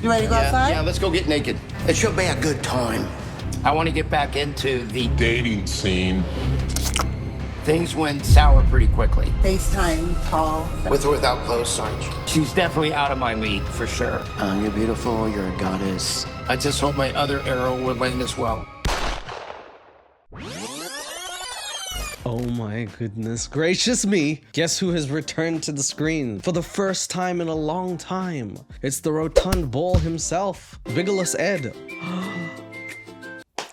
You ready to go outside? Yeah, let's go get naked. It should be a good time. I want to get back into the dating scene. Things went sour pretty quickly. FaceTime call. With or without clothes, Sarge. She's definitely out of my league, for sure. You're beautiful, you're a goddess. I just hope my other arrow will land as well. Oh my goodness gracious me. Guess who has returned to the screen for the first time in a long time? It's the rotund bull himself, Biggless Ed.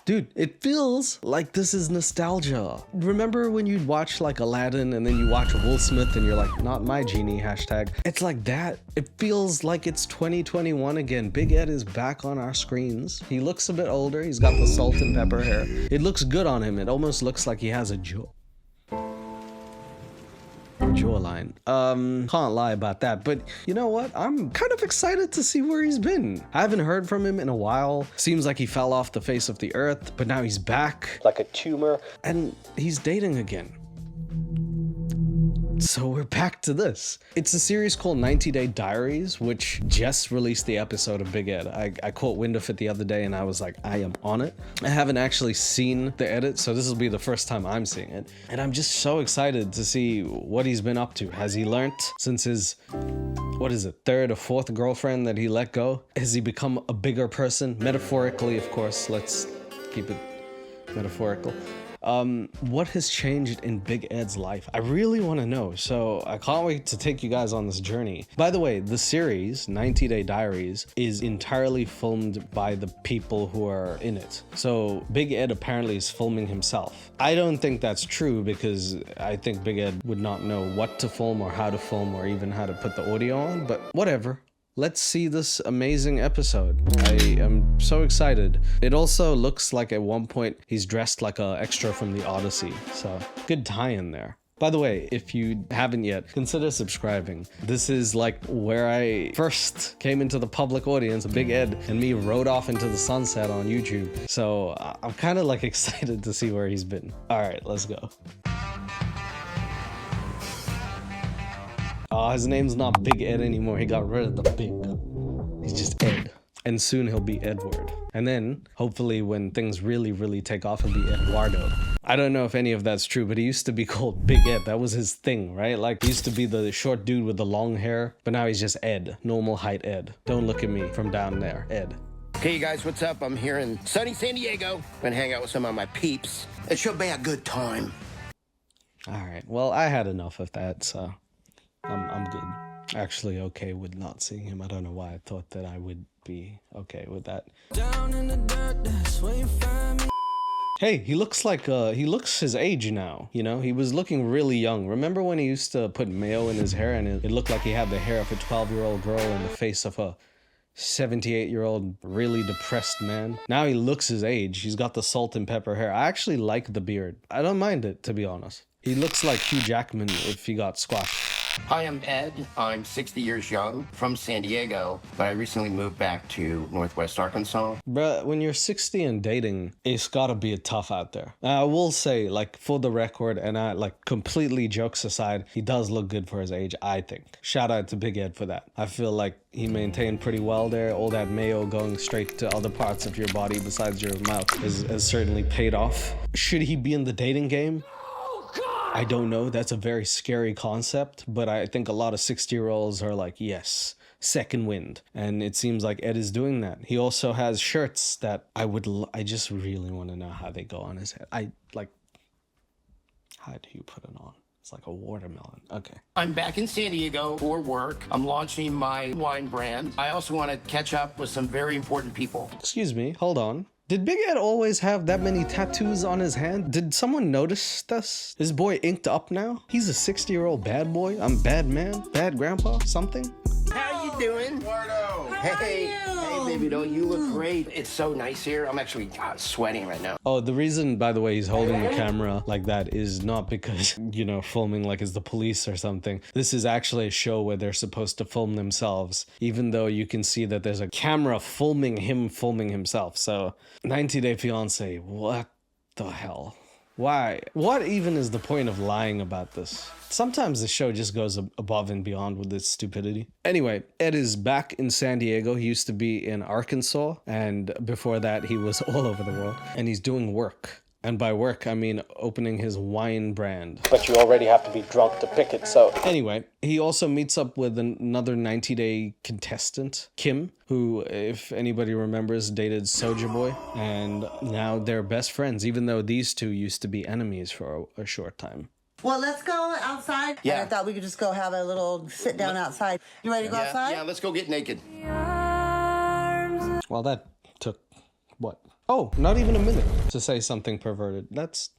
Dude, it feels like this is nostalgia. Remember when you'd watch like Aladdin and then you watch Will Smith and you're like, not my genie, hashtag. It's like that. It feels like it's 2021 again. Big Ed is back on our screens. He looks a bit older. He's got the salt and pepper hair. It looks good on him. It almost looks like he has a jawline. Can't lie about that, but you know what? I'm kind of excited to see where he's been. I haven't heard from him in a while. Seems like he fell off the face of the earth, but now he's back like a tumor and he's dating again. So we're back to this. It's a series called 90 Day Diaries, which just released the episode of Big Ed. I caught wind of it the other day and I was like, I am on it. I haven't actually seen the edit, so this will be the first time I'm seeing it. And I'm just so excited to see what he's been up to. Has he learned since his, what is it, third or fourth girlfriend that he let go? Has he become a bigger person? Metaphorically, of course. Let's keep it metaphorical. What has changed in Big Ed's life? I really want to know, so I can't wait to take you guys on this journey. By the way, the series 90 Day Diaries is entirely filmed by the people who are in it. So Big Ed apparently is filming himself. I don't think that's true because I think Big Ed would not know what to film or how to film or even how to put the audio on, but whatever. Let's see this amazing episode. I am so excited. It also looks like at one point he's dressed like an extra from the Odyssey, so good tie-in there. By the way, if you haven't yet, consider subscribing. This is like where I first came into the public audience. Big Ed and me rode off into the sunset on YouTube. So I'm kind of like excited to see where he's been. All right, let's go. Oh, his name's not Big Ed anymore. He got rid of the big. He's just Ed. And soon he'll be Edward. And then, hopefully, when things really take off, he'll be Eduardo. I don't know if any of that's true, but he used to be called Big Ed. That was his thing, right? Like, he used to be the short dude with the long hair, but now he's just Ed. Normal height Ed. Don't look at me from down there, Ed. Hey, you guys, what's up? I'm here in sunny San Diego. Gonna hang out with some of my peeps. It should be a good time. All right. Well, I had enough of that, so I'm good. Actually okay with not seeing him. I don't know why I thought that I would be okay with that. Down in the dirt, that's where you find me. Hey, he looks like he looks his age now, you know? He was looking really young. Remember when he used to put mayo in his hair and it looked like he had the hair of a 12-year-old girl and the face of a 78-year-old really depressed man? Now he looks his age. He's got the salt and pepper hair. I actually like the beard. I don't mind it, to be honest. He looks like Hugh Jackman if he got squashed. Hi, I'm Ed. I'm 60 years young, from San Diego, but I recently moved back to Northwest Arkansas. Bruh, when you're 60 and dating, it's gotta be tough out there. I will say, like, for the record, and I, like, completely jokes aside, he does look good for his age, I think. Shout out to Big Ed for that. I feel like he maintained pretty well there. All that mayo going straight to other parts of your body besides your mouth has certainly paid off. Should he be in the dating game? I don't know. That's a very scary concept, but I think a lot of 60-year-olds are like, yes, second wind. And it seems like Ed is doing that. He also has shirts that I just really want to know how they go on his head. How do you put it on? It's like a watermelon. Okay. I'm back in San Diego for work. I'm launching my wine brand. I also want to catch up with some very important people. Excuse me, hold on. Did Big Ed always have that many tattoos on his hand? Did someone notice this? Is boy inked up now? He's a 60-year-old bad boy? I'm bad man? Bad grandpa? Something? How you doing? Eduardo! Hey, baby doll, you look great. It's so nice here. I'm actually sweating right now. Oh, the reason, by the way, he's holding the camera like that is not because, you know, filming like it's the police or something. This is actually a show where they're supposed to film themselves, even though you can see that there's a camera filming him filming himself. So, 90 Day Fiancé, what the hell? Why? What even is the point of lying about this? Sometimes the show just goes above and beyond with its stupidity. Anyway, Ed is back in San Diego. He used to be in Arkansas, and before that, he was all over the world. And he's doing work. And by work, I mean opening his wine brand. But you already have to be drunk to pick it, so... Anyway, he also meets up with another 90-day contestant, Kim, who, if anybody remembers, dated Soulja Boy. And now they're best friends, even though these two used to be enemies for a short time. Well, let's go outside. Yeah. I thought we could just go have a little sit down outside. You ready to go outside? Yeah, let's go get naked. Well, that took, what? Oh, not even a minute to say something perverted. That's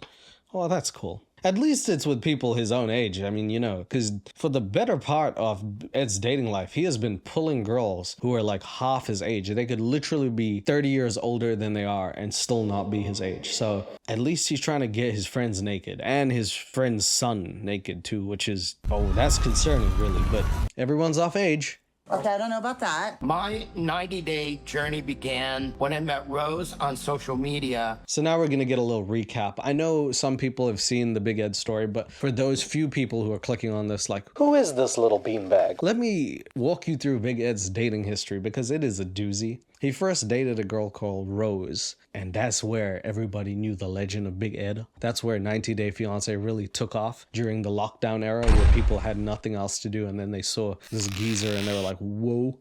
cool. At least it's with people his own age. I mean, you know, because for the better part of Ed's dating life, he has been pulling girls who are like half his age. They could literally be 30 years older than they are and still not be his age. So at least he's trying to get his friends naked and his friend's son naked too, which is, oh, that's concerning really, but everyone's off age. Okay, I don't know about that. My 90-day journey began when I met Rose on social media. So now we're going to get a little recap. I know some people have seen the Big Ed story, but for those few people who are clicking on this, like, who is this little beanbag? Let me walk you through Big Ed's dating history because it is a doozy. He first dated a girl called Rose, and that's where everybody knew the legend of Big Ed. That's where 90 Day Fiancé really took off during the lockdown era where people had nothing else to do, and then they saw this geezer and they were like, whoa.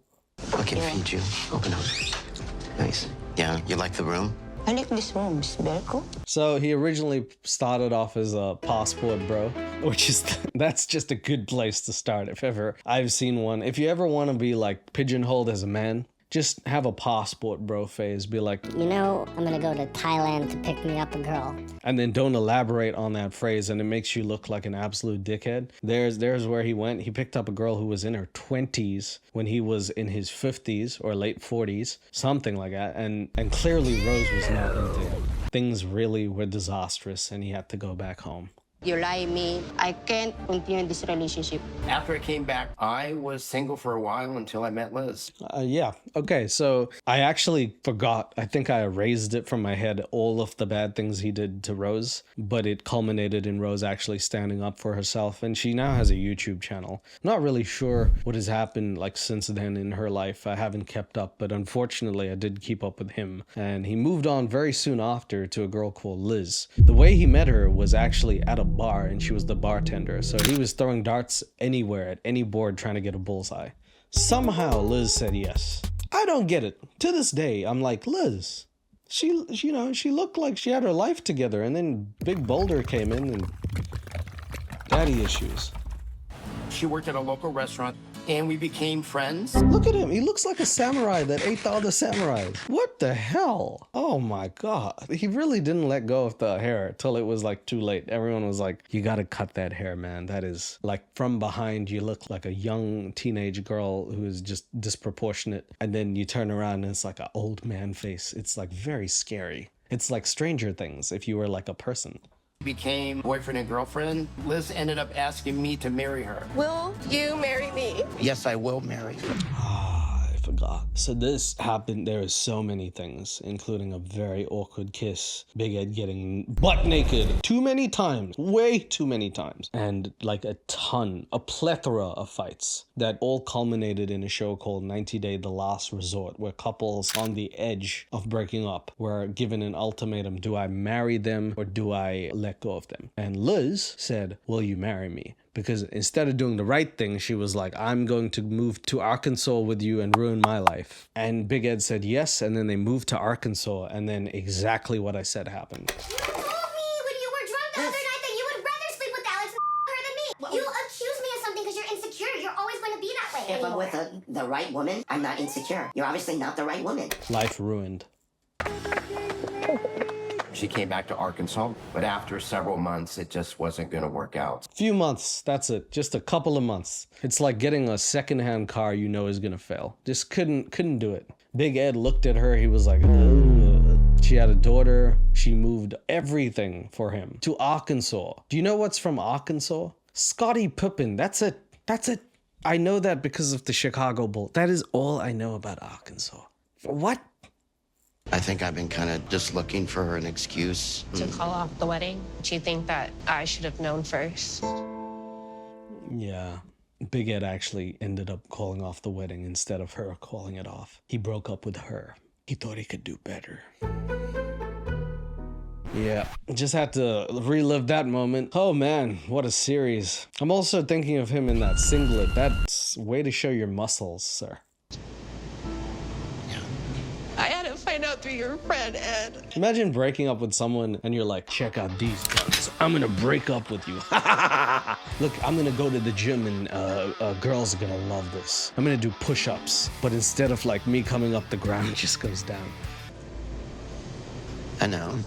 I can feed you. Open up. Nice. Yeah, you like the room? I like this room. It's very cool. So he originally started off as a passport bro, which is, that's just a good place to start if ever I've seen one. If you ever want to be like pigeonholed as a man, just have a passport bro phase. Be like, You know, I'm gonna go to Thailand to pick me up a girl. and then don't elaborate on that phrase, and it makes you look like an absolute dickhead. There's where he went. He picked up a girl who was in her 20s when he was in his 50s or late 40s, something like that. And clearly Rose was not into him. Things really were disastrous, and he had to go back home. You lie me. I can't continue this relationship. After I came back, I was single for a while until I met Liz. Yeah. Okay. So I actually forgot. I think I erased it from my head, all of the bad things he did to Rose, but it culminated in Rose actually standing up for herself. And she now has a YouTube channel. Not really sure what has happened like since then in her life. I haven't kept up, but unfortunately I did keep up with him. And he moved on very soon after to a girl called Liz. The way he met her was actually at a bar, and she was the bartender. So he was throwing darts anywhere at any board trying to get a bullseye. Somehow Liz said yes. I don't get it. To this day, I'm like, Liz, she looked like she had her life together, and then Big Boulder came in and daddy issues. She worked at a local restaurant, and we became friends. Look at him. He looks like a samurai that ate the other samurais. What the hell? Oh my God. He really didn't let go of the hair till it was like too late. Everyone was like, you gotta cut that hair, man. That is like from behind, you look like a young teenage girl who is just disproportionate. And then you turn around and it's like an old man face. It's like very scary. It's like Stranger Things if you were like a person. Became boyfriend and girlfriend. Liz ended up asking me to marry her. Will you marry me? Yes, I will marry you. I forgot. So this happened. There are so many things, including a very awkward kiss, Big Ed getting butt naked too many times, way too many times, and like a plethora of fights that all culminated in a show called 90 Day The Last Resort, where couples on the edge of breaking up were given an ultimatum. Do I marry them or do I let go of them? And Liz said, will you marry me? Because instead of doing the right thing, she was like, I'm going to move to Arkansas with you and ruin my life. And Big Ed said yes, and then they moved to Arkansas, and then exactly what I said happened. You told me when you were drunk the other night that you would rather sleep with Alex her than me. You accuse me of something because you're insecure. You're always going to be that way. Yeah, but with the right woman, I'm not insecure. You're obviously not the right woman. Life ruined. She came back to Arkansas, but after several months, it just wasn't going to work out. Few months, that's it. Just a couple of months. It's like getting a secondhand car you know is going to fail. Just couldn't do it. Big Ed looked at her. He was like, ugh. She had a daughter. She moved everything for him to Arkansas. Do you know what's from Arkansas? Scottie Pippen. That's it. I know that because of the Chicago Bulls. That is all I know about Arkansas. What? I think I've been kind of just looking for an excuse. To call off the wedding? Do you think that I should have known first? Yeah. Big Ed actually ended up calling off the wedding instead of her calling it off. He broke up with her. He thought he could do better. Yeah, just had to relive that moment. Oh man, what a series. I'm also thinking of him in that singlet. That's way to show your muscles, sir. I had to find out through your friend, Ed. Imagine breaking up with someone and you're like, check out these guns. I'm gonna break up with you. Look, I'm gonna go to the gym and girls are gonna love this. I'm gonna do push-ups, but instead of like me coming up the ground, it just goes down. I know.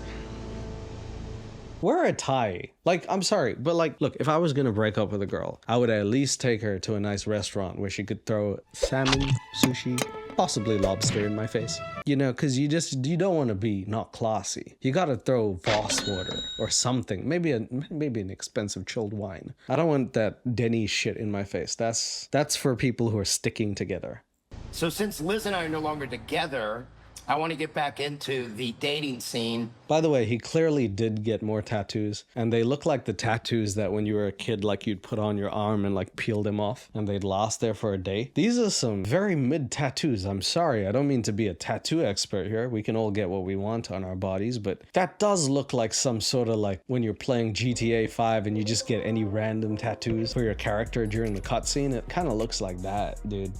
Wear a tie. Like, I'm sorry, but like, look, if I was gonna break up with a girl, I would at least take her to a nice restaurant where she could throw salmon, sushi, possibly lobster in my face. You know, because you don't want to be not classy. You gotta throw Voss water or something. Maybe an expensive chilled wine. I don't want that Denny shit in my face. That's for people who are sticking together. So since Liz and I are no longer together, I want to get back into the dating scene. By the way, he clearly did get more tattoos, and they look like the tattoos that when you were a kid, like you'd put on your arm and like peel them off, and they'd last there for a day. These are some very mid tattoos. I'm sorry, I don't mean to be a tattoo expert here. We can all get what we want on our bodies, but that does look like some sort of like when you're playing GTA 5 and you just get any random tattoos for your character during the cutscene. It kind of looks like that, dude.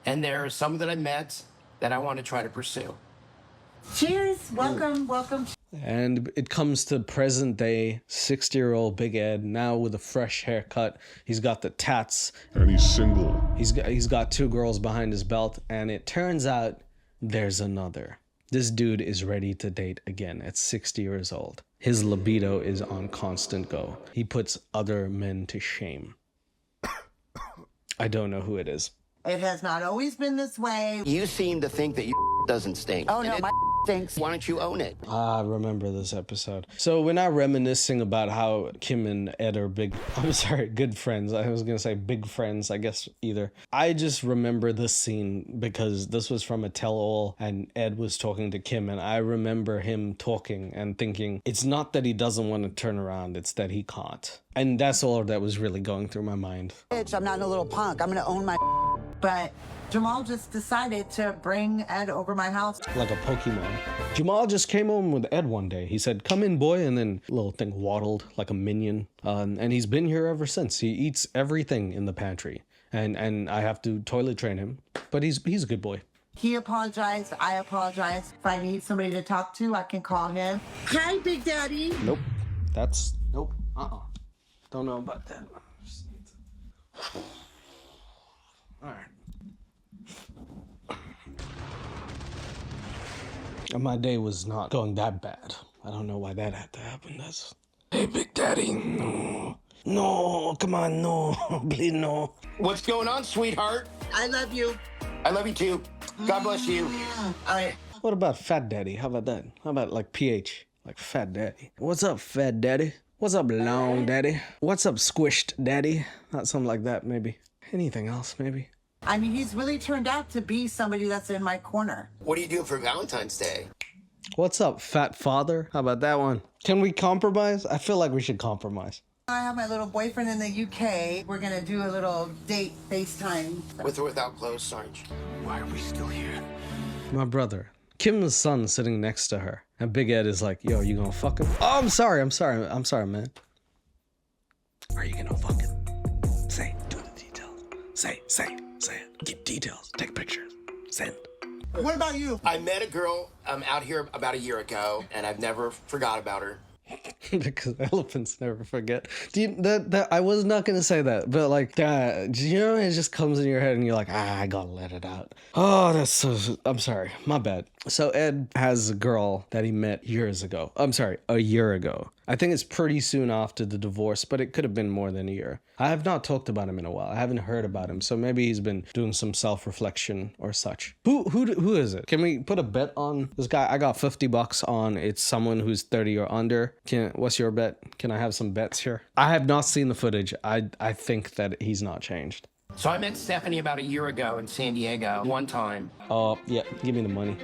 And there are some that I met that I want to try to pursue. Cheers. Welcome, welcome. And it comes to present day 60-year-old Big Ed, now with a fresh haircut. He's got the tats. And he's single. He's got 2 girls behind his belt, and it turns out there's another. This dude is ready to date again at 60 years old. His libido is on constant go. He puts other men to shame. I don't know who it is. It has not always been this way. You seem to think that you doesn't stink. Oh no, my stinks. Why don't you own it? I remember this episode. So we're not reminiscing about how Kim and Ed are good friends. I was gonna say big friends, I guess either. I just remember this scene because this was from a tell-all and Ed was talking to Kim, and I remember him talking and thinking, it's not that he doesn't want to turn around, it's that he can't. And that's all that was really going through my mind. Bitch, I'm not a little punk. I'm gonna own my. But Jamal just decided to bring Ed over my house. Like a Pokemon. Jamal just came home with Ed one day. He said, come in, boy. And then little thing waddled like a minion. And he's been here ever since. He eats everything in the pantry. And I have to toilet train him. But he's a good boy. He apologized. I apologize. If I need somebody to talk to, I can call him. Hi, Big Daddy. Nope. Nope. Don't know about that. All right. My day was not going that bad. I don't know why that had to happen. Hey, Big Daddy. No, come on, no. Please, no. What's going on, sweetheart? I love you. I love you too. God bless you. All right. What about Fat Daddy? How about that? How about like PH? Like Fat Daddy. What's up, Fat Daddy? What's up, Long Daddy? What's up, Squished Daddy? Not something like that, maybe. Anything else, maybe? I mean, he's really turned out to be somebody that's in my corner. What are you doing for Valentine's Day? What's up, Fat Father? How about that one? Can we compromise? I feel like we should compromise. I have my little boyfriend in the UK. We're gonna do a little date FaceTime. With or without clothes, Sarge? Why are we still here? My brother. Kim's son sitting next to her. And Big Ed is like, yo, you gonna fuck him? Oh, I'm sorry, man. Are you gonna fuck him? Say, do the details. Say it. Keep details. Take pictures. Send. What about you? I met a girl out here about a year ago, and I've never forgot about her. Because elephants never forget. I was not gonna say that, but like that, you know, it just comes in your head and you're like, I gotta let it out. Oh, that's so. I'm sorry, my bad. So Ed has a girl that he met years ago. I'm sorry, a year ago. I think it's pretty soon after the divorce, but it could have been more than a year. I have not talked about him in a while. I haven't heard about him, so maybe he's been doing some self-reflection or such. Who is it? Can we put a bet on this guy? I got $50 on it's someone who's 30 or under. What's your bet? Can I have some bets here? I have not seen the footage. I think that he's not changed. So I met Stephanie about a year ago in San Diego one time. Oh, yeah, give me the money.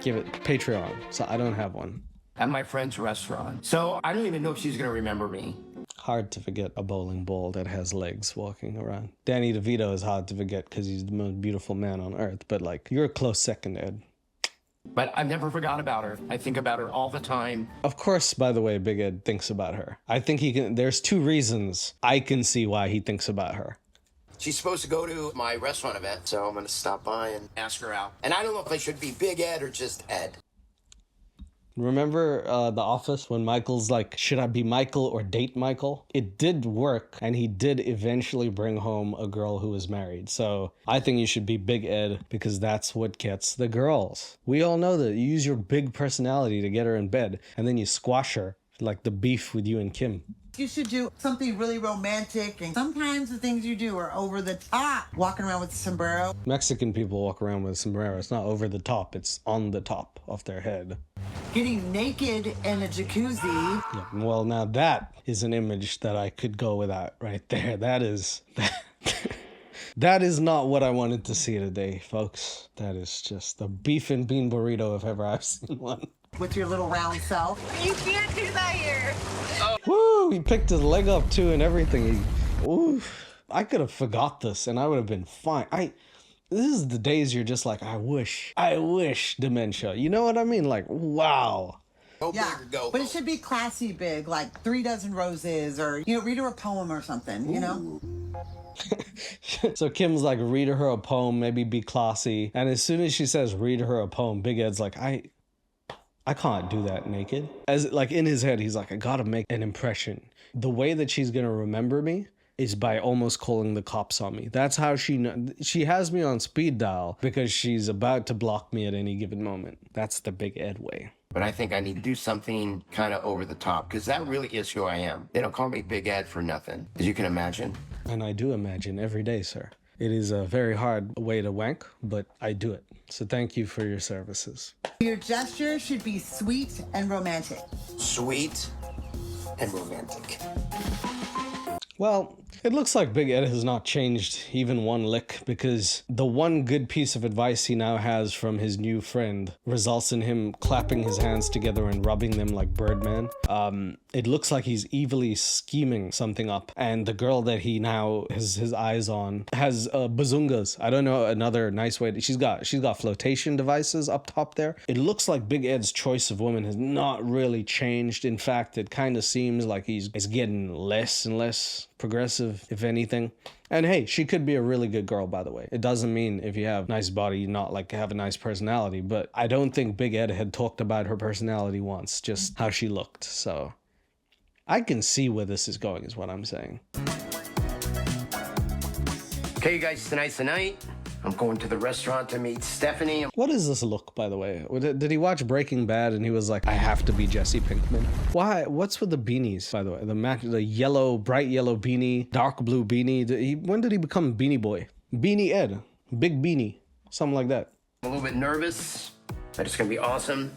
Give it Patreon. So I don't have one. At my friend's restaurant. So I don't even know if she's gonna remember me. Hard to forget a bowling ball that has legs walking around. Danny DeVito is hard to forget because he's the most beautiful man on earth. But like, you're a close second, Ed. But I've never forgot about her. I think about her all the time. Of course, by the way, Big Ed thinks about her. I think he can. There's 2 reasons I can see why he thinks about her. She's supposed to go to my restaurant event, so I'm gonna stop by and ask her out. And I don't know if I should be Big Ed or just Ed. Remember The Office when Michael's like, should I be Michael or date Michael? It did work, and he did eventually bring home a girl who was married. So I think you should be Big Ed because that's what gets the girls. We all know that you use your big personality to get her in bed, and then you squash her like the beef with you and Kim. You should do something really romantic, and sometimes the things you do are over the top. Walking around with a sombrero. Mexican people walk around with a sombrero. It's not over the top, it's on the top of their head. Getting naked in a jacuzzi. Yeah, well, now that is an image that I could go without right there. That is... That is not what I wanted to see today, folks. That is just the beef and bean burrito if ever I've seen one. With your little round self. You can't do that here. Woo! He picked his leg up too and everything. I could have forgot this and I would have been fine. This is the days you're just like, I wish dementia. You know what I mean? Like, wow. Go Yeah, big or go but it home. should be classy big, like 3 dozen roses, or, you know, read her a poem or something, you know? So Kim's like, read her a poem, maybe be classy. And as soon as she says, read her a poem, Big Ed's like, I can't do that naked. As like in his head, he's like, I gotta make an impression. The way that she's gonna remember me is by almost calling the cops on me. That's how she has me on speed dial because she's about to block me at any given moment. That's the Big Ed way. But I think I need to do something kind of over the top, because that really is who I am. They don't call me Big Ed for nothing, as you can imagine. And I do imagine every day, sir. It is a very hard way to wank, but I do it. So thank you for your services. Your gesture should be sweet and romantic. Sweet and romantic. Well, it looks like Big Ed has not changed even one lick because the one good piece of advice he now has from his new friend results in him clapping his hands together and rubbing them like Birdman. It looks like he's evilly scheming something up, and the girl that he now has his eyes on has bazungas. I don't know another nice way. She's got flotation devices up top there. It looks like Big Ed's choice of woman has not really changed. In fact, it kind of seems like he's getting less and less progressive, if anything. And hey, she could be a really good girl, by the way. It doesn't mean if you have nice body, you not like have a nice personality, but I don't think Big Ed had talked about her personality once, just how she looked. So I can see where this is going, is what I'm saying. Okay, you guys, tonight's the night. I'm going to the restaurant to meet Stephanie. What is this look, by the way? Did he watch Breaking Bad and he was like, I have to be Jesse Pinkman? Why? What's with the beanies, by the way? The yellow, bright yellow beanie, dark blue beanie. When did he become Beanie Boy? Beanie Ed. Big Beanie. Something like that. I'm a little bit nervous, but it's going to be awesome.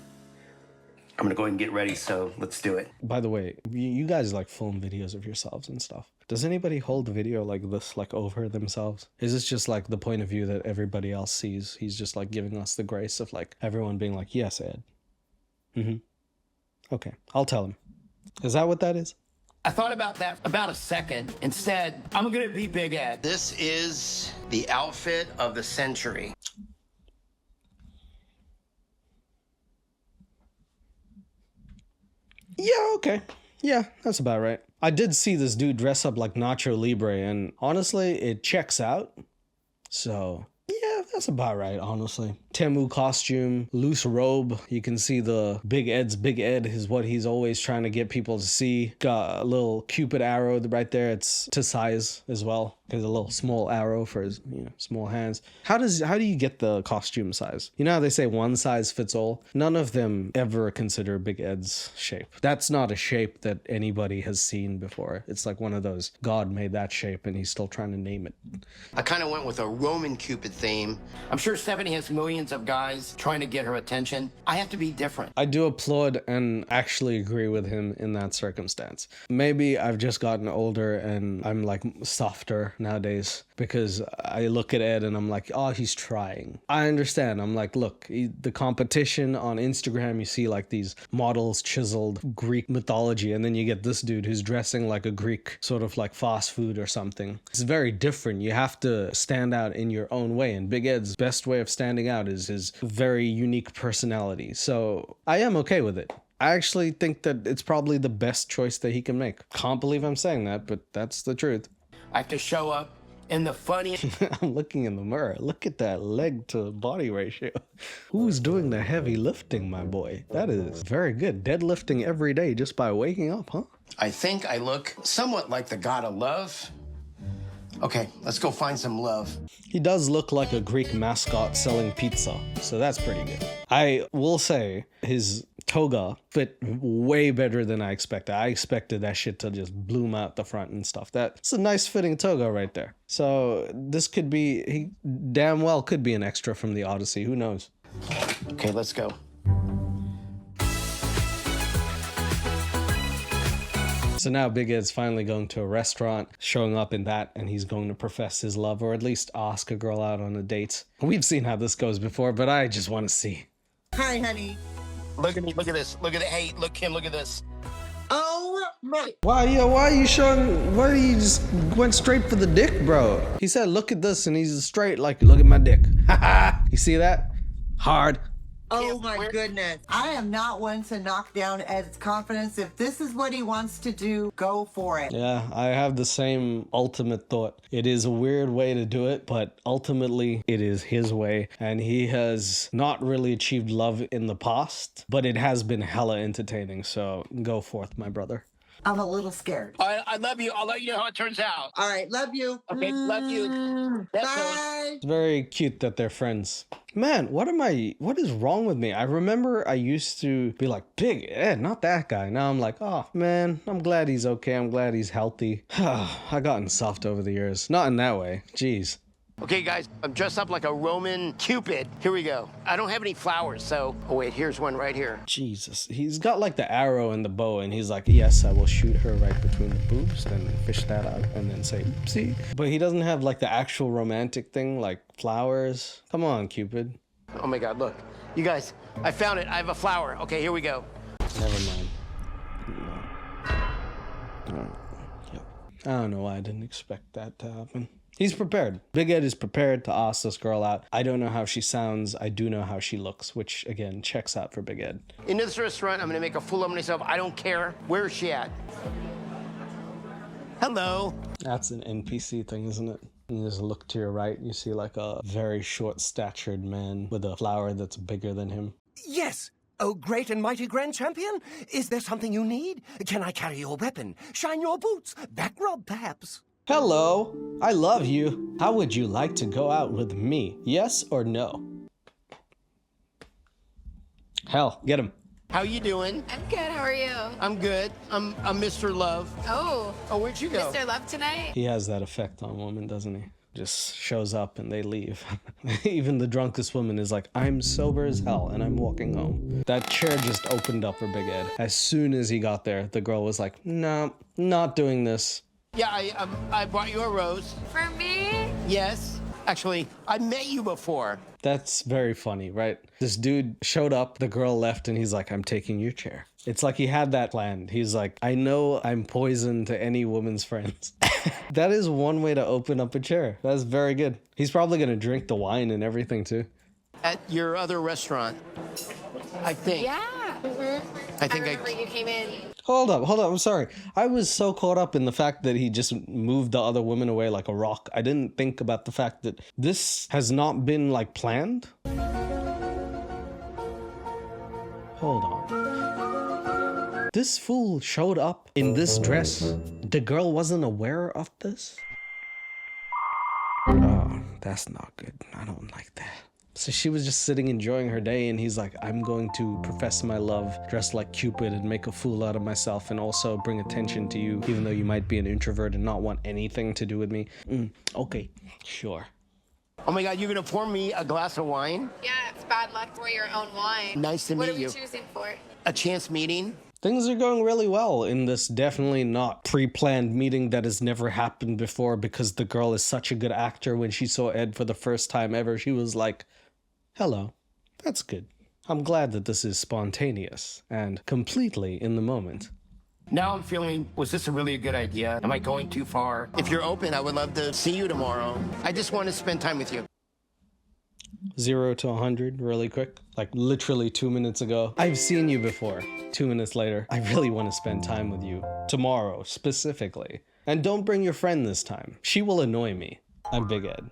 I'm going to go ahead and get ready, so let's do it. By the way, you guys like film videos of yourselves and stuff. Does anybody hold video like this, like over themselves? Is this just like the point of view that everybody else sees? He's just like giving us the grace of like everyone being like, yes, Ed. Okay, I'll tell him. Is that what that is? I thought about that about a second. Instead, I'm gonna be Big Ed. This is the outfit of the century. Yeah, okay. Yeah, that's about right. I did see this dude dress up like Nacho Libre, and honestly, it checks out. So, yeah, that's about right, honestly. Temu costume, loose robe. You can see the Big Ed's Big Ed is what he's always trying to get people to see. Got a little Cupid arrow right there. It's to size as well. There's a little small arrow for his small hands. How do you get the costume size? You know how they say one size fits all? None of them ever consider Big Ed's shape. That's not a shape that anybody has seen before. It's like one of those, God made that shape and he's still trying to name it. I kind of went with a Roman Cupid theme. I'm sure Stephanie has millions of guys trying to get her attention. I have to be different. I do applaud and actually agree with him in that circumstance. Maybe I've just gotten older and I'm like softer nowadays. because I look at Ed and I'm like, oh, he's trying. I understand. I'm like, look, the competition on Instagram, you see like these models chiseled Greek mythology, and then you get this dude who's dressing like a Greek sort of like fast food or something. It's very different. You have to stand out in your own way, and Big Ed's best way of standing out is his very unique personality. So I am okay with it. I actually think that it's probably the best choice that he can make. Can't believe I'm saying that, but that's the truth. I have to show up in the funniest. I'm looking in the mirror. Look at that leg to body ratio. Who's doing the heavy lifting, my boy? That is very good. Deadlifting every day just by waking up, huh? I think I look somewhat like the god of love. Okay, let's go find some love. He does look like a Greek mascot selling pizza, so that's pretty good. I will say his toga fit way better than I expected. I expected that shit to just bloom out the front and stuff. That's a nice fitting toga right there. So this could be, he damn well could be an extra from the Odyssey. Who knows? Okay, let's go. So now Big Ed's finally going to a restaurant, showing up in that, and he's going to profess his love, or at least ask a girl out on a date. We've seen how this goes before, but I just want to see. Hi, honey. Look at me, look at this. Look at it. Hey, look, Kim, look at this. Oh my. Why you you just went straight for the dick, bro? He said, look at this, and he's straight like, look at my dick. You see that? Hard. Oh my goodness. I am not one to knock down Ed's confidence. If this is what he wants to do, go for it. Yeah, I have the same ultimate thought. It is a weird way to do it, but ultimately it is his way. And he has not really achieved love in the past, but it has been hella entertaining. So go forth, my brother. I'm a little scared. I love you. I'll let you know how it turns out. All right, love you. Okay, love you. Bye. It's very cute that they're friends. Man, what is wrong with me? I remember I used to be like, Big Ed, not that guy. Now I'm like, oh man, I'm glad he's okay. I'm glad he's healthy. I've gotten soft over the years. Not in that way. Jeez. Okay, guys, I'm dressed up like a Roman Cupid. Here we go. I don't have any flowers, so... Oh, wait, here's one right here. Jesus. He's got like the arrow and the bow, and he's like, yes, I will shoot her right between the boobs, then fish that out, and then say, oopsie. But he doesn't have like the actual romantic thing, like flowers. Come on, Cupid. Oh my God, look. You guys, I found it. I have a flower. Okay, here we go. Never mind. No. Yep. I don't know why I didn't expect that to happen. He's prepared. Big Ed is prepared to ask this girl out. I don't know how she sounds. I do know how she looks, which, again, checks out for Big Ed. In this restaurant, I'm going to make a fool of myself. I don't care. Where is she at? Hello. That's an NPC thing, isn't it? You just look to your right, you see like a very short-statured man with a flower that's bigger than him. Yes. Oh, great and mighty Grand Champion. Is there something you need? Can I carry your weapon? Shine your boots? Back rub, perhaps? Hello, I love you. How would you like to go out with me? Yes or no? Hell, get him. How you doing? I'm good. How are you? I'm good. I'm Mr. Love. Oh. Oh, where'd you go? Mr. Love tonight? He has that effect on women, doesn't he? Just shows up and they leave. Even the drunkest woman is like, I'm sober as hell and I'm walking home. That chair just opened up for Big Ed. As soon as he got there, the girl was like, no, not doing this. Yeah, I brought you a rose. For me? Yes. Actually, I met you before. That's very funny, right? This dude showed up, the girl left, and he's like, I'm taking your chair. It's like he had that planned. He's like, I know I'm poison to any woman's friends. That is one way to open up a chair. That's very good. He's probably going to drink the wine and everything, too. At your other restaurant, I think. Yeah. I think remember you came in. Hold up. I'm sorry. I was so caught up in the fact that he just moved the other woman away like a rock. I didn't think about the fact that this has not been, like, planned. Hold on. This fool showed up in this dress. The girl wasn't aware of this? Oh, that's not good. I don't like that. So she was just sitting enjoying her day, and he's like, I'm going to profess my love, dress like Cupid and make a fool out of myself, and also bring attention to you, even though you might be an introvert and not want anything to do with me. Okay, sure. Oh my God, you're gonna pour me a glass of wine? Yeah, it's bad luck for your own wine. Nice to meet you. What are we choosing for? A chance meeting? Things are going really well in this definitely not pre-planned meeting that has never happened before because the girl is such a good actor. When she saw Ed for the first time ever, she was like, hello. That's good. I'm glad that this is spontaneous and completely in the moment. Now I'm feeling, was this really a good idea? Am I going too far? If you're open, I would love to see you tomorrow. I just want to spend time with you. 0 to 100 really quick, like literally 2 minutes ago. I've seen you before. 2 minutes later, I really want to spend time with you tomorrow specifically. And don't bring your friend this time. She will annoy me. I'm Big Ed.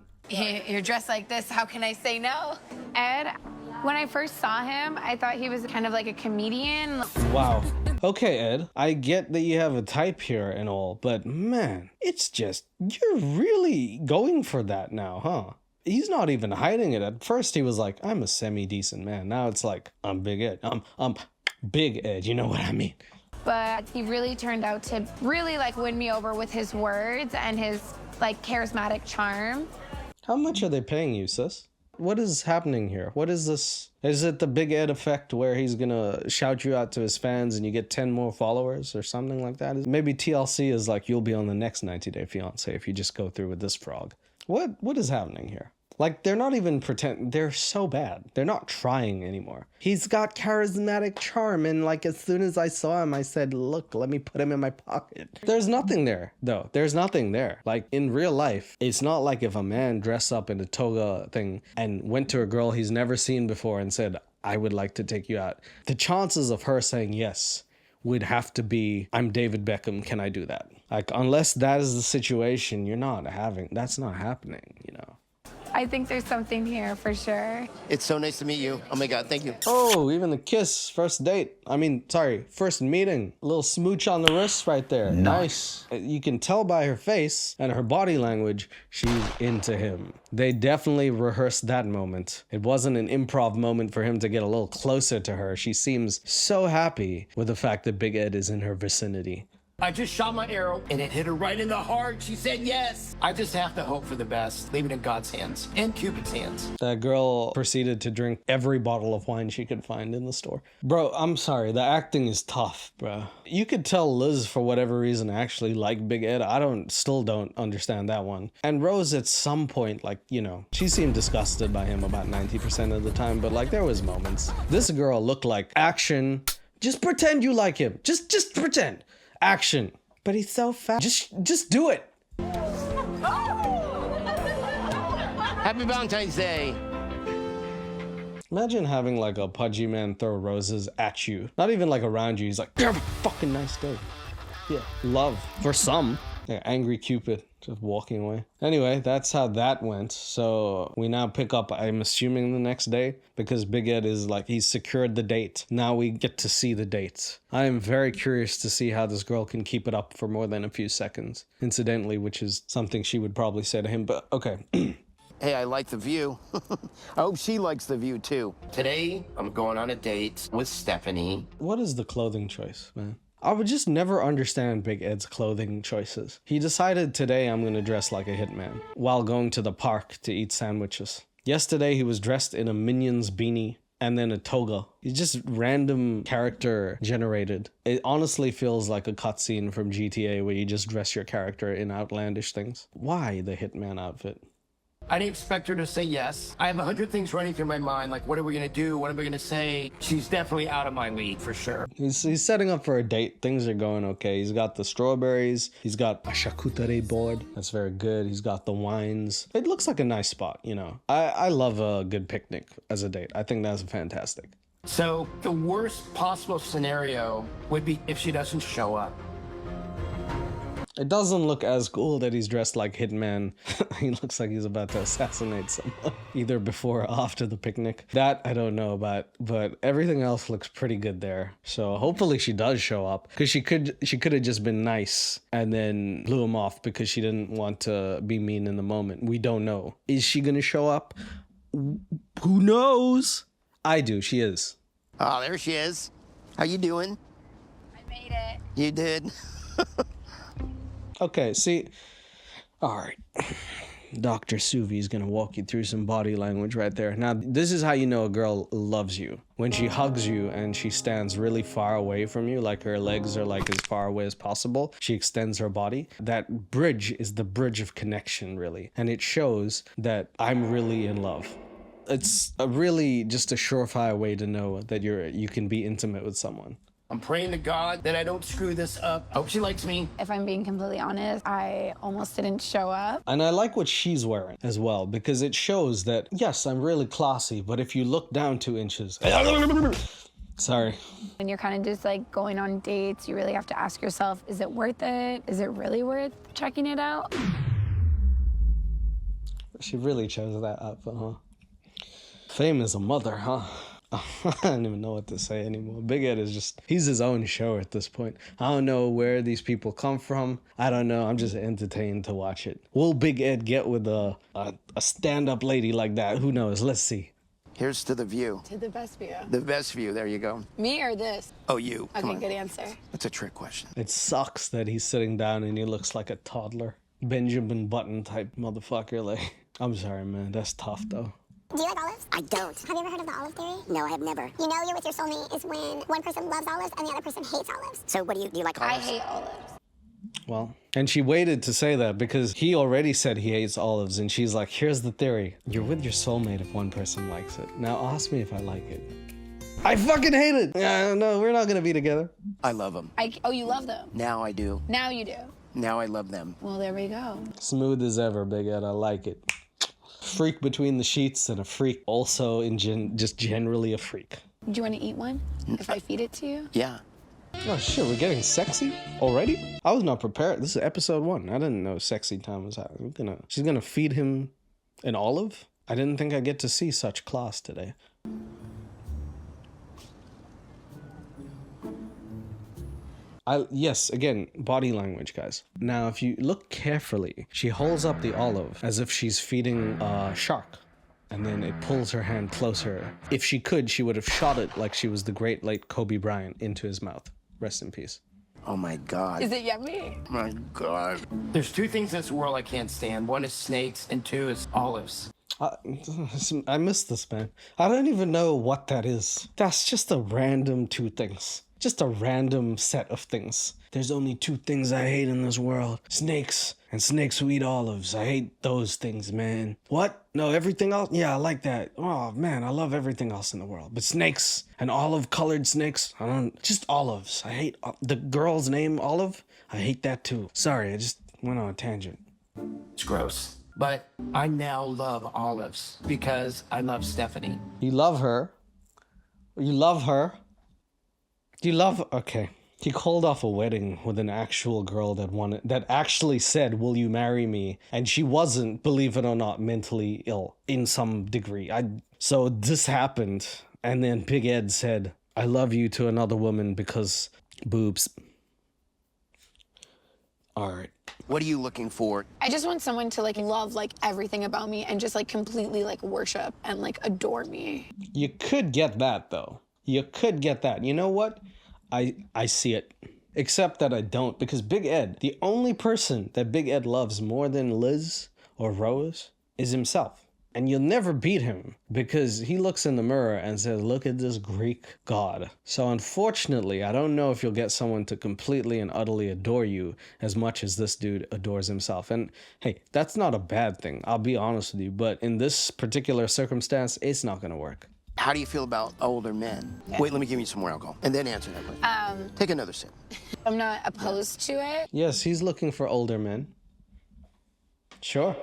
You're dressed like this. How can I say no? Ed, when I first saw him, I thought he was kind of like a comedian. Wow. Okay, Ed, I get that you have a type here and all, but man, it's just, you're really going for that now, huh? He's not even hiding it. At first he was like, I'm a semi-decent man. Now it's like, I'm Big Ed. I'm Big Ed, you know what I mean? But he really turned out to really like win me over with his words and his like charismatic charm. How much are they paying you, sis? What is happening here? What is this? Is it the Big Ed effect where he's gonna shout you out to his fans and you get 10 more followers or something like that? Maybe TLC is like, you'll be on the next 90 Day Fiancé if you just go through with this frog. What is happening here? Like, they're not even they're so bad. They're not trying anymore. He's got charismatic charm, and like, as soon as I saw him, I said, look, let me put him in my pocket. There's nothing there, though. There's nothing there. Like, in real life, it's not like if a man dressed up in a toga thing and went to a girl he's never seen before and said, I would like to take you out. The chances of her saying yes would have to be, I'm David Beckham, can I do that? Like, unless that is the situation, that's not happening, you know? I think there's something here for sure. It's so nice to meet you. Oh my God, thank you. Oh, even the kiss, first date. First meeting. A little smooch on the wrist right there. Nice. You can tell by her face and her body language, she's into him. They definitely rehearsed that moment. It wasn't an improv moment for him to get a little closer to her. She seems so happy with the fact that Big Ed is in her vicinity. I just shot my arrow and it hit her right in the heart. She said yes. I just have to hope for the best. Leave it in God's hands and Cupid's hands. That girl proceeded to drink every bottle of wine she could find in the store. Bro, I'm sorry. The acting is tough, bro. You could tell Liz, for whatever reason, actually liked Big Ed. Still don't understand that one. And Rose, at some point, like, you know, she seemed disgusted by him about 90% of the time, but like, there was moments. This girl looked like action. Just pretend you like him. Just pretend. Action. But he's so fat. Just do it. Happy Valentine's Day. Imagine having like a pudgy man throw roses at you. Not even like around you. He's like, have a fucking nice day. Yeah, love. For some. Yeah, angry Cupid. Just walking away. Anyway, that's how that went. So we now pick up, I'm assuming, the next day, because Big Ed is like, he's secured the date. Now we get to see the date. I am very curious to see how this girl can keep it up for more than a few seconds. Incidentally, which is something she would probably say to him, but okay. Hey, I like the view. I hope she likes the view too. Today, I'm going on a date with Stephanie. What is the clothing choice, man? I would just never understand Big Ed's clothing choices. He decided today I'm gonna dress like a hitman while going to the park to eat sandwiches. Yesterday he was dressed in a Minions beanie and then a toga. He's just random character generated. It honestly feels like a cutscene from GTA where you just dress your character in outlandish things. Why the hitman outfit? I didn't expect her to say yes. I have 100 things running through my mind, like what are we gonna do? What am I gonna say? She's definitely out of my league for sure. He's setting up for a date. Things are going okay. He's got the strawberries. He's got a charcuterie board. That's very good. He's got the wines. It looks like a nice spot, you know. I love a good picnic as a date. I think that's fantastic. So the worst possible scenario would be if she doesn't show up. It doesn't look as cool that he's dressed like Hitman. He looks like he's about to assassinate someone, either before or after the picnic. That I don't know about, but everything else looks pretty good there. So hopefully she does show up, because she could have just been nice and then blew him off because she didn't want to be mean in the moment. We don't know. Is she gonna show up? Who knows? I do. She is. Oh, there she is. How you doing? I made it. You did. Okay, see, all right. Dr. Suvi's gonna walk you through some body language right there. Now, this is how you know a girl loves you. When she hugs you and she stands really far away from you, like her legs are like as far away as possible, she extends her body. That bridge is the bridge of connection, really. And it shows that I'm really in love. It's really just a surefire way to know that you can be intimate with someone. I'm praying to God that I don't screw this up. I hope she likes me. If I'm being completely honest, I almost didn't show up. And I like what she's wearing as well, because it shows that, yes, I'm really classy, but if you look down 2 inches... Sorry. When you're kind of just like going on dates, you really have to ask yourself, is it worth it? Is it really worth checking it out? She really chose that outfit, huh? Fame is a mother, huh? I don't even know what to say anymore. Big Ed is just, he's his own show at this point. I don't know where these people come from. I don't know. I'm just entertained to watch it. Will Big Ed get with a stand-up lady like that? Who knows? Let's see. Here's to the view. To the best view. The best view. There you go. Me or this? Oh, you. Come Okay, on. good answer. That's a trick question. It sucks that he's sitting down and he looks like a toddler. Benjamin Button type motherfucker. Like, I'm sorry, man. That's tough, though. Do you like olives? I don't. Have you ever heard of the olive theory? No, I have never. You know you're with your soulmate is when one person loves olives and the other person hates olives. So what do you like olives? I hate olives. Well, and she waited to say that because he already said he hates olives, and she's like, here's the theory. You're with your soulmate if one person likes it. Now ask me if I like it. I fucking hate it! Yeah, no, we're not gonna be together. I love them. Oh, you love them? Now I do. Now you do. Now I love them. Well, there we go. Smooth as ever, Big Ed. I like it. Freak between the sheets and a freak also in just generally a freak. Do you want to eat one? If I feed it to you? Yeah. Oh shit, we're getting sexy already? I was not prepared. This is episode 1. I didn't know sexy time was happening. She's gonna feed him an olive? I didn't think I'd get to see such class today. Yes, again, body language, guys. Now, if you look carefully, she holds up the olive as if she's feeding a shark. And then it pulls her hand closer. If she could, she would have shot it like she was the great late Kobe Bryant into his mouth. Rest in peace. Oh my God. Is it yummy? My God. There's 2 things in this world I can't stand. 1 is snakes and 2 is olives. I miss this, man. I don't even know what that is. That's just a random 2 things. Just a random set of things. There's only 2 things I hate in this world. Snakes and snakes who eat olives. I hate those things, man. What? No, everything else? Yeah, I like that. Oh, man, I love everything else in the world. But snakes and olive-colored snakes, I don't... Just olives. I hate... The girl's name, Olive? I hate that too. Sorry, I just went on a tangent. It's gross. But I now love olives because I love Stephanie. You love her? You love her? You love... Okay. He called off a wedding with an actual girl that actually said, will you marry me? And she wasn't, believe it or not, mentally ill in some degree. So this happened. And then Big Ed said, I love you to another woman because boobs. All right. What are you looking for? I just want someone to like love like everything about me and just like completely like worship and like adore me. You could get that though. You could get that. You know what? I see it. Except that I don't, because Big Ed, the only person that Big Ed loves more than Liz or Rose is himself. And you'll never beat him because he looks in the mirror and says, look at this Greek god. So unfortunately, I don't know if you'll get someone to completely and utterly adore you as much as this dude adores himself. And hey, that's not a bad thing. I'll be honest with you. But in this particular circumstance, it's not going to work. How do you feel about older men? Yeah. Wait, let me give you some more alcohol and then answer that question. Take another sip. I'm not opposed to it. Yes, he's looking for older men. Sure.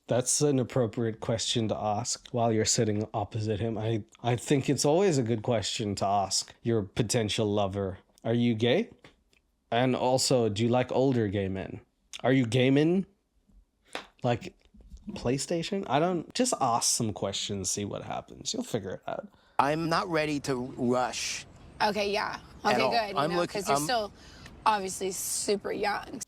That's an appropriate question to ask while you're sitting opposite him. I think it's always a good question to ask your potential lover. Are you gay? And also, do you like older gay men? Are you gay men? Like... PlayStation? I don't... Just ask some questions, see what happens. You'll figure it out. I'm not ready to rush. Okay, yeah. Okay, good. I'm looking... Because you're still obviously super young.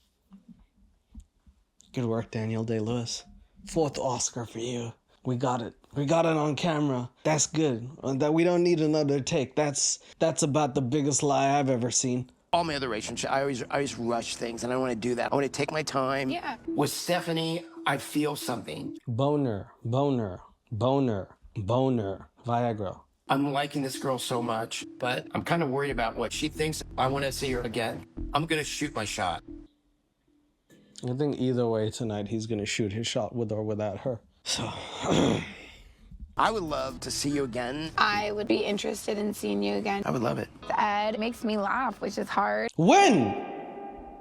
Good work, Daniel Day-Lewis. 4th Oscar for you. We got it. We got it on camera. That's good. That we don't need another take. That's about the biggest lie I've ever seen. All my other relationships, I always rush things, and I don't want to do that. I want to take my time. Yeah. With Stephanie, I feel something. Boner, boner, boner, boner, Viagra. I'm liking this girl so much, but I'm kind of worried about what she thinks. I want to see her again. I'm going to shoot my shot. I think either way tonight, he's gonna shoot his shot with or without her. So, I would love to see you again. I would be interested in seeing you again. I would love it. Ed makes me laugh, which is hard. when?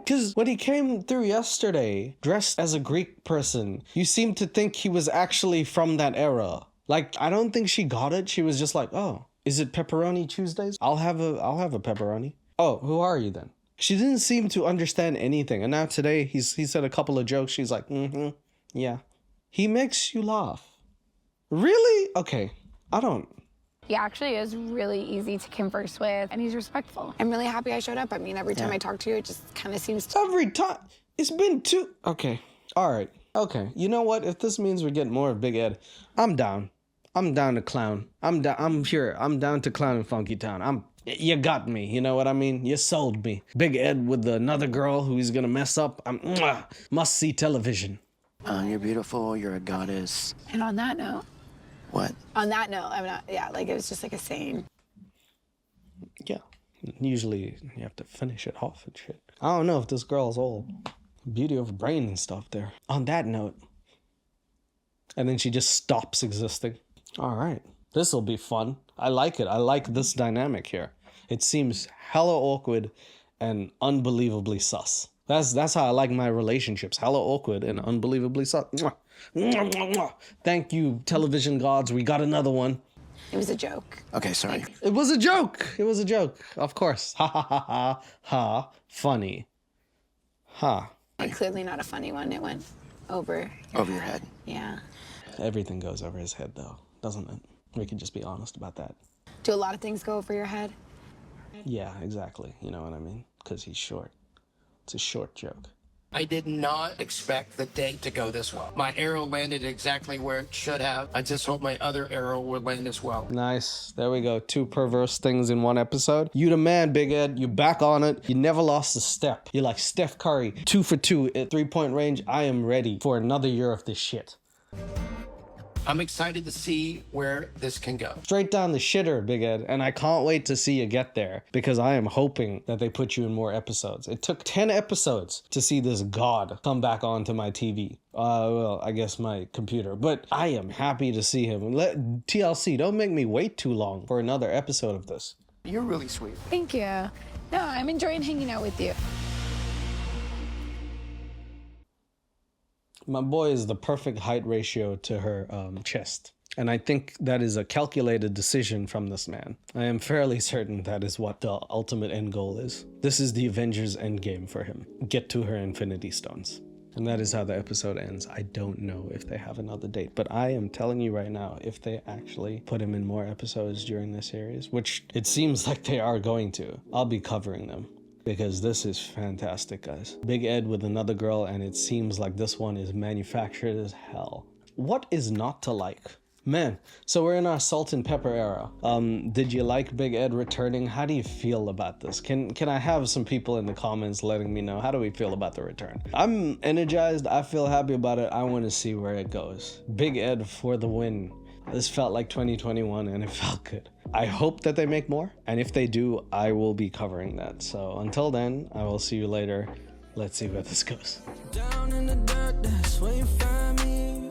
Because when he came through yesterday, dressed as a Greek person, you seemed to think he was actually from that era. Like, I don't think she got it. She was just like, oh, is it pepperoni Tuesdays? I'll have a pepperoni. Oh, who are you then? She didn't seem to understand anything. And now today, he said a couple of jokes. She's like, yeah. He makes you laugh. Really? Okay, I don't. He actually is really easy to converse with, and he's respectful. I'm really happy I showed up. I mean, every time I talk to you, it just kind of seems to... Every time. It's been two. Okay, all right. Okay, you know what? If this means we're getting more of Big Ed, I'm down. I'm down to clown. I'm here. I'm down to clown in Funky Town. You got me, you know what I mean? You sold me. Big Ed with another girl who he's gonna mess up. Must see television. You're beautiful, you're a goddess. And on that note... What? On that note, I'm not... Yeah, like, it was just like a saying. Yeah. Usually you have to finish it off and shit. I don't know if this girl's all beauty of brain and stuff there. On that note. And then she just stops existing. All right. This'll be fun. I like it. I like this dynamic here. It seems hella awkward and unbelievably sus. That's how I like my relationships. Hella awkward and unbelievably sus. Mwah. Mwah, mwah, mwah. Thank you, television gods. We got another one. It was a joke. Okay, sorry. It was a joke. It was a joke. Of course. Ha ha ha ha ha. Funny. Ha. Clearly not a funny one. It went over Over your head. Yeah. Everything goes over his head, though, doesn't it? We can just be honest about that. Do a lot of things go over your head? Yeah, exactly. You know what I mean? Because he's short. It's a short joke. I did not expect the date to go this well. My arrow landed exactly where it should have. I just hope my other arrow would land as well. Nice. There we go. 2 perverse things in one episode. You the man, Big Ed. You back on it. You never lost a step. You're like Steph Curry. 2 for 2 at 3-point range. I am ready for another year of this shit. I'm excited to see where this can go. Straight down the shitter, Big Ed, and I can't wait to see you get there because I am hoping that they put you in more episodes. It took 10 episodes to see this god come back onto my TV. Well, I guess my computer, but I am happy to see him. TLC, don't make me wait too long for another episode of this. You're really sweet. Thank you. No, I'm enjoying hanging out with you. My boy is the perfect height ratio to her chest. And I think that is a calculated decision from this man. I am fairly certain that is what the ultimate end goal is. This is the Avengers endgame for him. Get to her Infinity Stones. And that is how the episode ends. I don't know if they have another date, but I am telling you right now, if they actually put him in more episodes during this series, which it seems like they are going to, I'll be covering them. Because this is fantastic, guys. Big Ed with another girl, and it seems like this one is manufactured as hell. What is not to like? Man, so we're in our salt and pepper era. Did you like Big Ed returning? How do you feel about this? Can I have some people in the comments letting me know, how do we feel about the return? I'm energized, I feel happy about it, I want to see where it goes. Big Ed for the win. This felt like 2021 and it felt good. I hope that they make more, and if they do, I will be covering that. So until then, I will see you later. Let's see where this goes. Down in the dirt, that's where you find me.